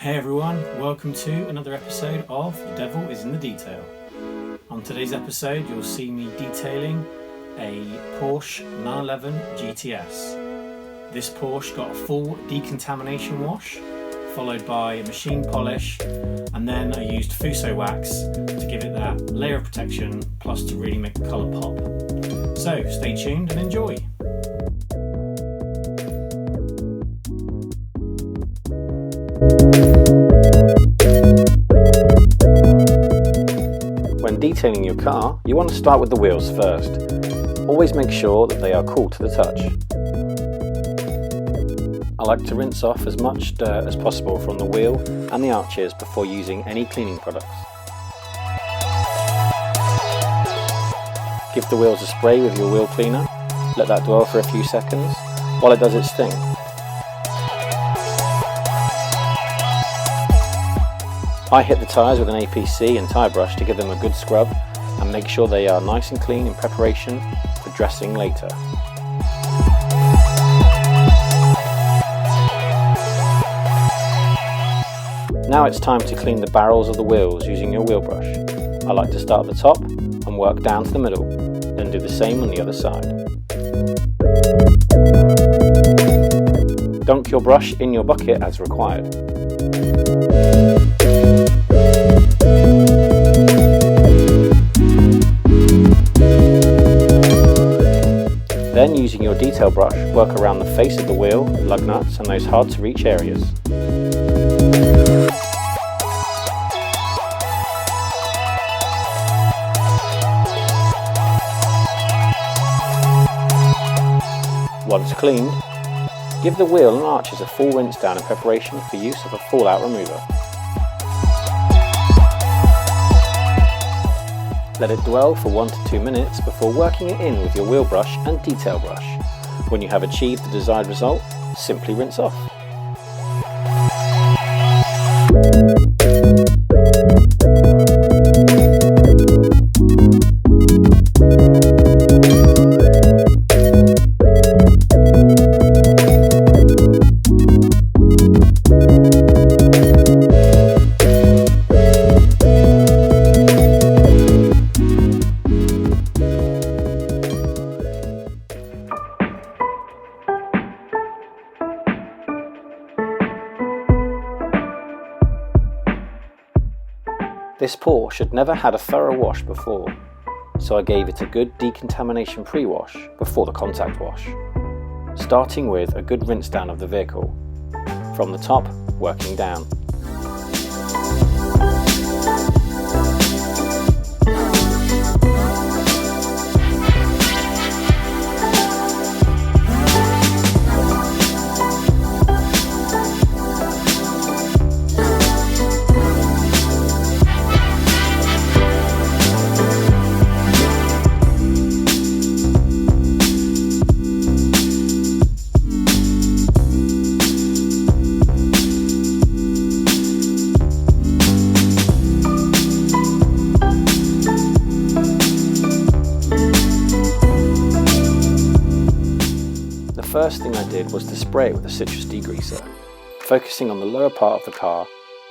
Hey everyone, welcome to another episode of The Devil is in the Detail. On today's episode you'll see me detailing a Porsche 911 GTS. This Porsche got a full decontamination wash, followed by a machine polish, and then I used Fusso wax to give it that layer of protection, plus to really make the colour pop. So stay tuned and enjoy. When detailing your car, you want to start with the wheels first. Always make sure that they are cool to the touch. I like to rinse off as much dirt as possible from the wheel and the arches before using any cleaning products. Give the wheels a spray with your wheel cleaner. Let that dwell for a few seconds while it does its thing. I hit the tyres with an APC and tyre brush to give them a good scrub and make sure they are nice and clean in preparation for dressing later. Now it's time to clean the barrels of the wheels using your wheel brush. I like to start at the top and work down to the middle, then do the same on the other side. Dunk your brush in your bucket as required. Then, using your detail brush, work around the face of the wheel, lug nuts and those hard to reach areas. Once cleaned, give the wheel and arches a full rinse down in preparation for use of a fallout remover. Let it dwell for 1 to 2 minutes before working it in with your wheel brush and detail brush. When you have achieved the desired result, simply rinse off. This Porsche had never had a thorough wash before, so I gave it a good decontamination pre-wash before the contact wash, starting with a good rinse down of the vehicle, from the top working down. The first thing I did was to spray it with a citrus degreaser, focusing on the lower part of the car,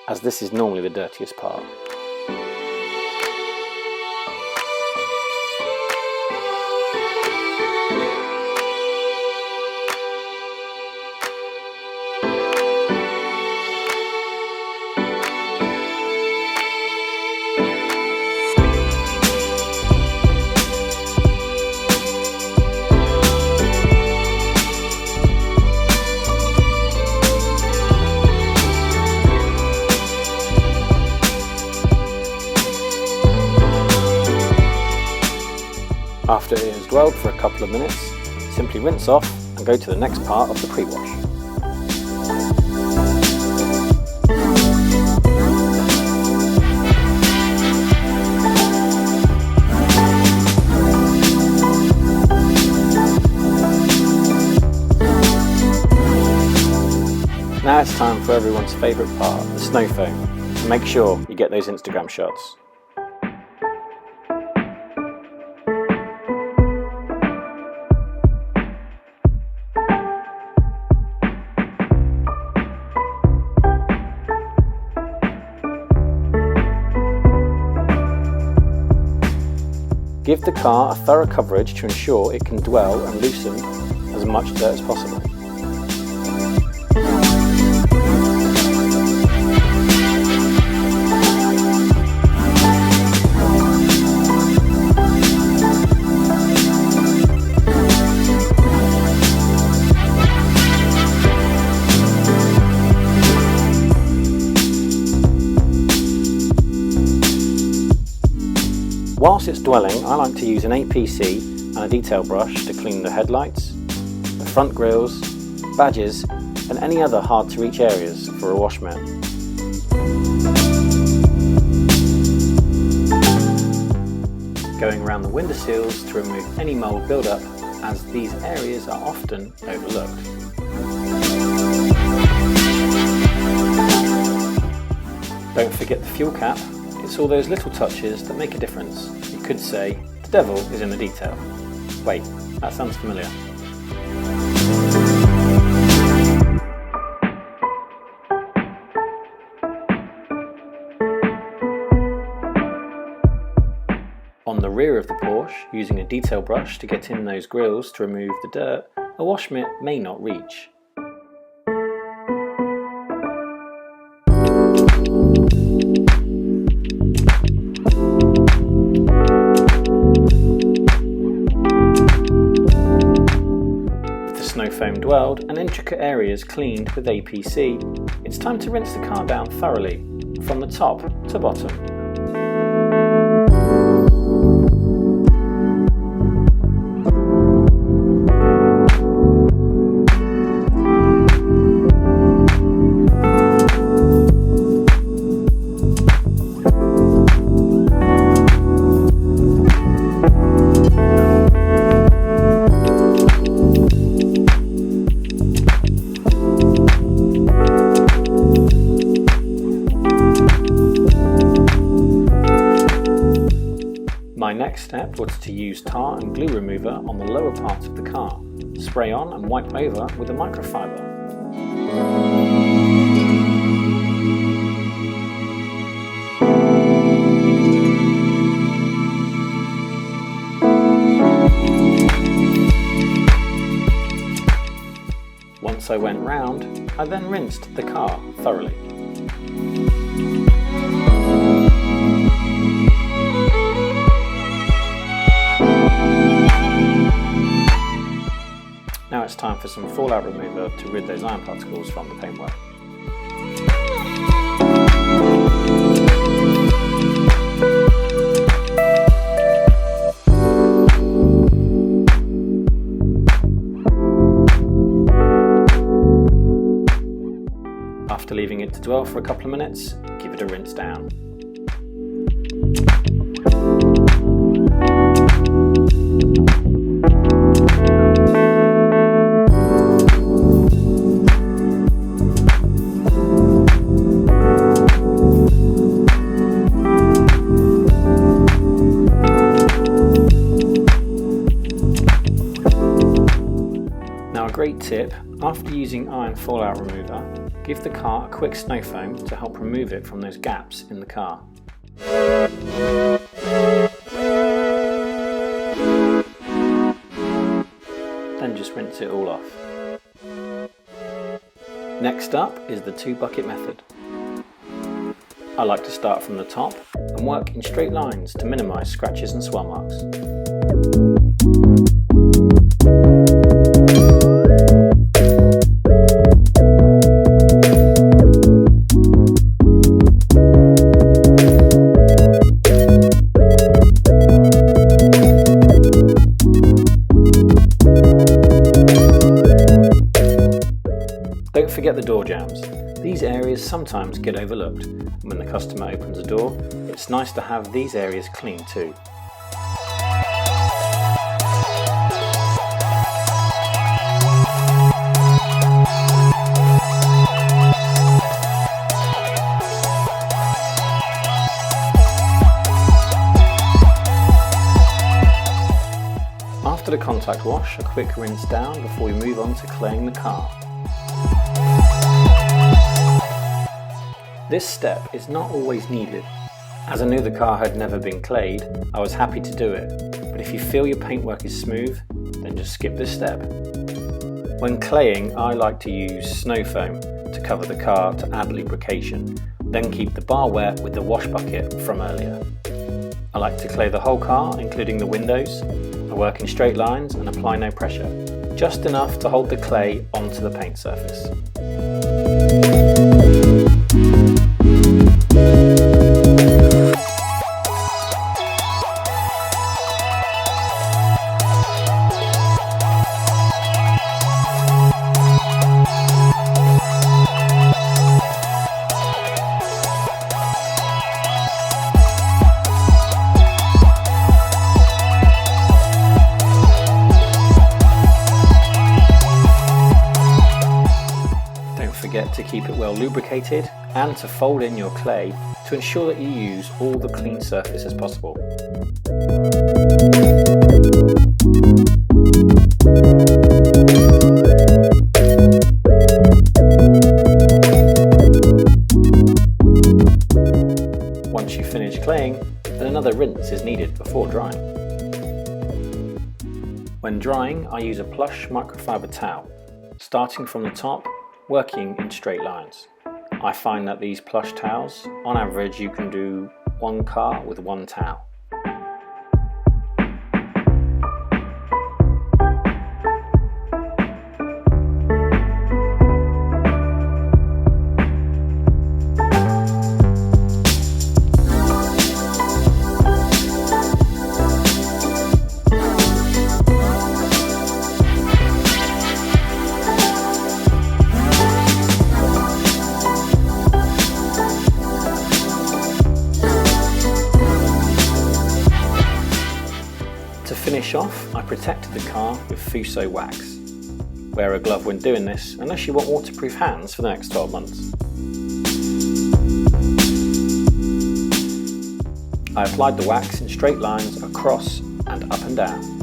as this is normally the dirtiest part. After it has dwelled for a couple of minutes, simply rinse off and go to the next part of the pre-wash. Now it's time for everyone's favourite part, the snow foam. Make sure you get those Instagram shots. Give the car a thorough coverage to ensure it can dwell and loosen as much dirt as possible. Whilst it's dwelling, I like to use an APC and a detail brush to clean the headlights, the front grills, badges and any other hard to reach areas for a wash mat. Going around the window sills to remove any mould build-up, as these areas are often overlooked. Don't forget the fuel cap. It's all those little touches that make a difference. You could say, the devil is in the detail. Wait, that sounds familiar. On the rear of the Porsche, using a detail brush to get in those grills to remove the dirt, a wash mitt may not reach. Snow foam dwelled and intricate areas cleaned with APC, it's time to rinse the car down thoroughly, from the top to bottom. My next step was to use tar and glue remover on the lower part of the car, spray on and wipe over with a microfiber. Once I went round, I then rinsed the car thoroughly. Now it's time for some fallout remover to rid those iron particles from the paintwork. After leaving it to dwell for a couple of minutes, give it a rinse down. Now a great tip, after using iron fallout remover, give the car a quick snow foam to help remove it from those gaps in the car. Then just rinse it all off. Next up is the 2-bucket method. I like to start from the top and work in straight lines to minimise scratches and swell marks. Don't forget the door jambs. These areas sometimes get overlooked. When the customer opens a door, it's nice to have these areas clean too. After the contact wash, a quick rinse down before we move on to claying the car. This step is not always needed. As I knew the car had never been clayed, I was happy to do it, but if you feel your paintwork is smooth, then just skip this step. When claying, I like to use snow foam to cover the car to add lubrication, then keep the bar wet with the wash bucket from earlier. I like to clay the whole car, including the windows. I work in straight lines and apply no pressure, just enough to hold the clay onto the paint surface. Forget to keep it well lubricated and to fold in your clay to ensure that you use all the clean surface as possible. Once you finish claying, then another rinse is needed before drying. When drying, I use a plush microfiber towel, starting from the top, working in straight lines. I find that these plush towels, on average, you can do one car with one towel. To finish off, I protected the car with Fusso wax. Wear a glove when doing this, unless you want waterproof hands for the next 12 months. I applied the wax in straight lines across and up and down.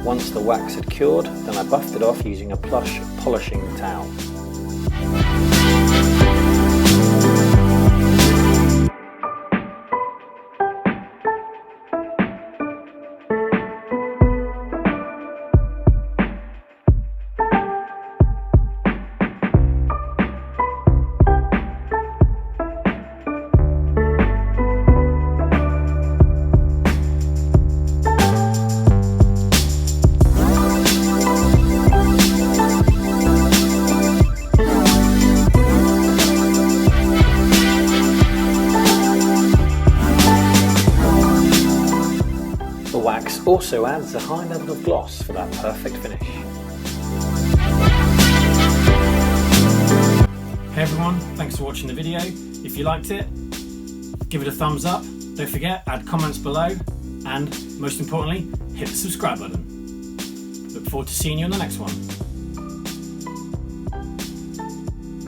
Once the wax had cured, then I buffed it off using a plush polishing towel. The wax also adds a high level of gloss for that perfect finish. Hey everyone, thanks for watching the video. If you liked it, give it a thumbs up. Don't forget, add comments below, and most importantly, hit the subscribe button. Look forward to seeing you on the next one.